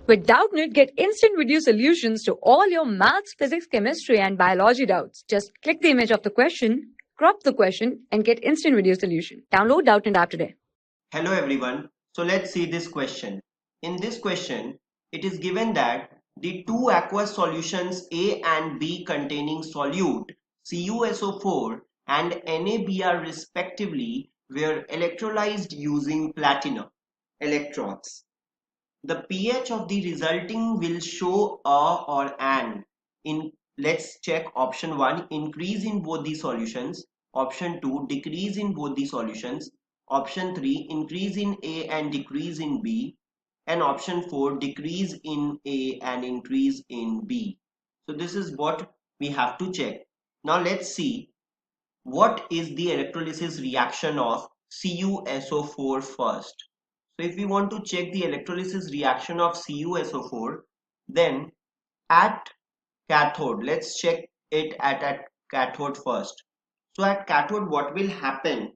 With Doubtnut, get instant video solutions to all your maths, physics, chemistry, and biology doubts. Just click the image of the question, crop the question, and get instant video solution. Download Doubtnut app today. Hello everyone. So let's see this question. In this question, it is given that the two aqueous solutions A and B containing solute CuSO4 and NaBr respectively were electrolyzed using platinum electrodes. The pH of the resulting will show a or an. Let's check option 1, increase in both the solutions, option 2, decrease in both the solutions, option 3, increase in A and decrease in B, and option 4, decrease in A and increase in B. So this is what we have to check. Now let's see what is the electrolysis reaction of CuSO4 first. So if we want to check the electrolysis reaction of CuSO4, then at cathode, let's check it at cathode first. So at cathode, what will happen?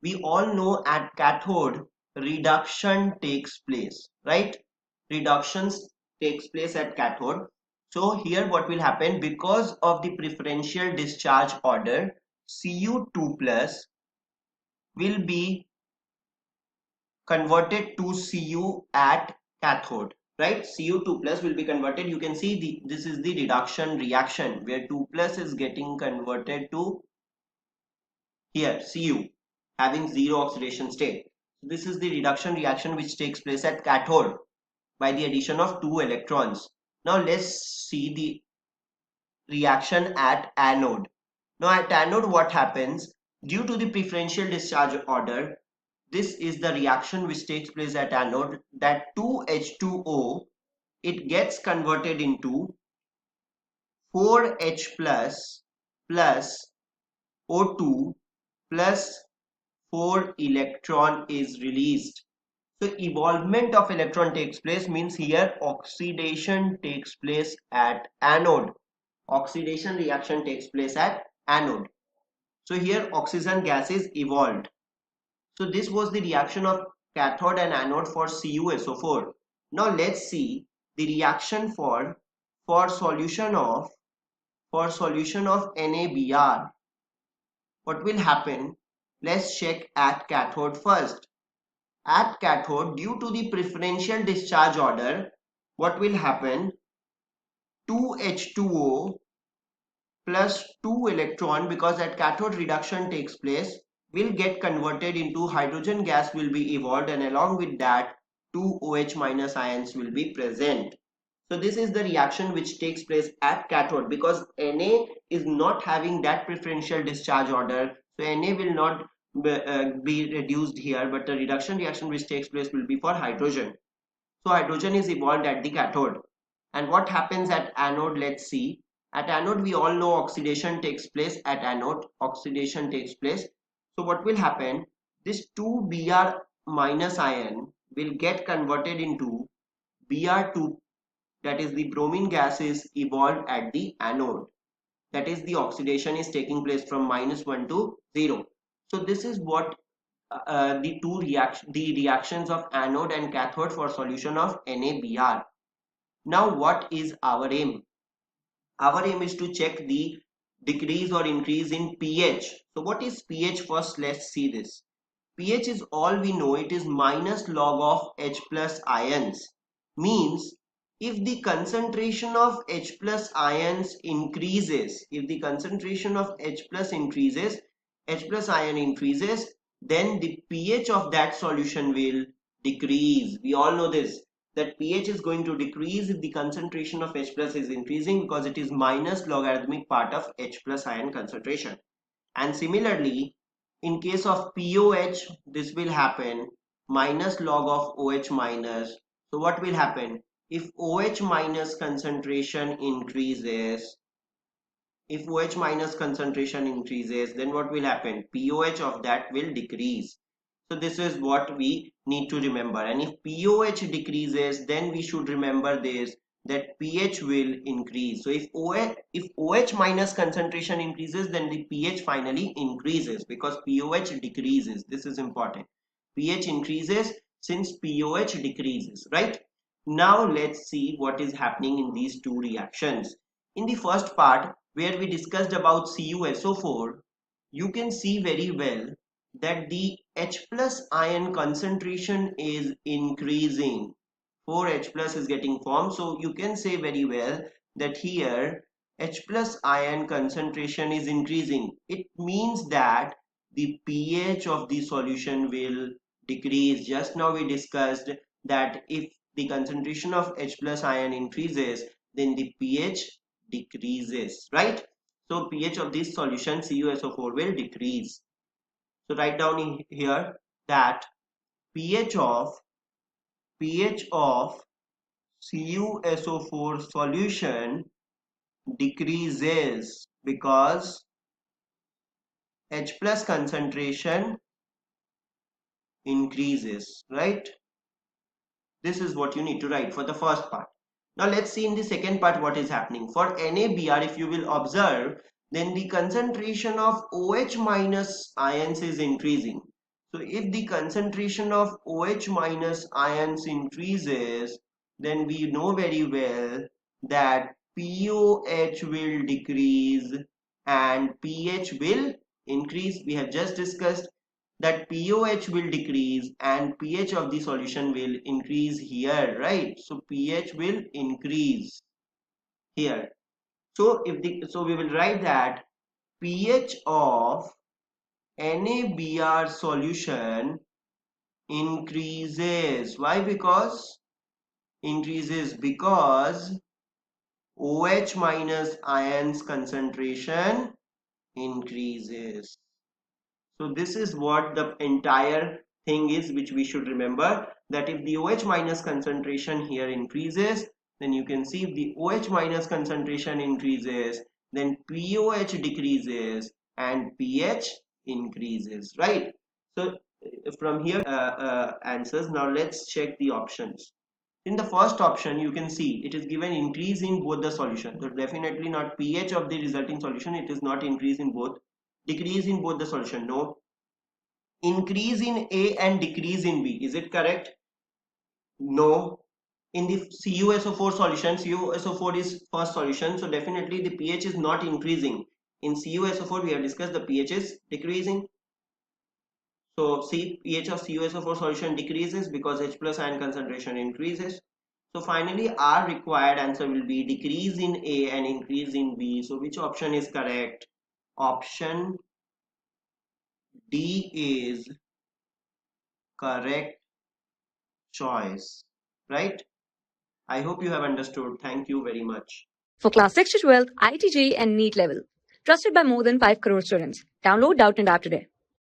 We all know at cathode reduction takes place, right? Reductions takes place at cathode. So here what will happen, because of the preferential discharge order, Cu2 plus will be converted to Cu at cathode, right? Cu2 plus will be converted. You can see this is the reduction reaction where 2 plus is getting converted to here Cu, having zero oxidation state. This is the reduction reaction which takes place at cathode by the addition of 2 electrons. Now let's see the reaction at anode. Now at anode, what happens? Due to the preferential discharge order, this is the reaction which takes place at anode, that 2H2O, it gets converted into 4H plus O2 plus 4 electron is released. So evolvement of electron takes place, means here oxidation takes place at anode. Oxidation reaction takes place at anode. So here oxygen gas is evolved. So this was the reaction of cathode and anode for CuSO4. Now let's see the reaction for solution of NaBr. What will happen? Let's check at cathode first. At cathode, due to the preferential discharge order, what will happen? 2H2O plus 2 electron, because at cathode reduction takes place, will get converted into hydrogen gas will be evolved, and along with that 2 OH minus ions will be present. So this is the reaction which takes place at cathode, because Na is not having that preferential discharge order, so Na will not be reduced here, but the reduction reaction which takes place will be for hydrogen. So hydrogen is evolved at the cathode. And what happens at anode? Let's see. At anode, we all know oxidation takes place at anode. Oxidation takes place. So what will happen? This 2Br minus ion will get converted into Br2, that is the bromine gas is evolved at the anode. That is, the oxidation is taking place from -1 to 0. So this is what the reactions of anode and cathode for solution of NaBr. Now what is our aim? Our aim is to check the decrease or increase in pH. So what is pH first? Let's see this. pH is all we know. It is minus log of H plus ions. Means if the concentration of H plus ions increases, if the concentration of H plus increases, H plus ion increases, then the pH of that solution will decrease. We all know this, that pH is going to decrease if the concentration of H plus is increasing, because it is minus logarithmic part of H plus ion concentration. And similarly, in case of POH, this will happen minus log of OH minus. So what will happen? If OH minus concentration increases, then what will happen? POH of that will decrease. So this is what we need to remember. And if POH decreases, then we should remember this, that pH will increase. So if OH minus concentration increases, then the pH finally increases, because POH decreases. This is important. pH increases since POH decreases, right? Now let's see what is happening in these two reactions. In the first part where we discussed about CuSO4, you can see very well that the H plus ion concentration is increasing. 4H plus is getting formed, so you can say very well that here H plus ion concentration is increasing. It means that the pH of the solution will decrease. Just now we discussed that if the concentration of H plus ion increases, then the pH decreases, right? So pH of this solution CuSO4 will decrease. So write down in here that pH of CuSO4 solution decreases because H plus concentration increases, right? This is what you need to write for the first part. Now let's see in the second part what is happening. For NaBr, if you will observe, then the concentration of OH minus ions is increasing. So if the concentration of OH minus ions increases, then we know very well that POH will decrease and pH will increase. We have just discussed that POH will decrease and pH of the solution will increase here, right? So pH will increase here. So we will write that pH of NaBr solution increases. Why? Because OH minus ions concentration increases. So this is what the entire thing is, which we should remember, that if the OH minus concentration here increases, then you can see if the OH minus concentration increases, then POH decreases and pH increases, right? So from here answers. Now let's check the options. In the first option, you can see it is given increase in both the solution. So definitely not pH of the resulting solution. It is not increase in both. Decrease in both the solution. No. Increase in A and decrease in B. Is it correct? No. In the CuSO4 solution, CuSO4 is first solution. So definitely the pH is not increasing. In CuSO4, we have discussed the pH is decreasing. So pH of CuSO4 solution decreases because H plus ion concentration increases. So finally our required answer will be decrease in A and increase in B. So which option is correct? Option D is correct choice, right? I hope you have understood. Thank you very much. For class 6 to 12, IIT JEE and NEET level. Trusted by more than 5 crore students. Download Doubtnut app today.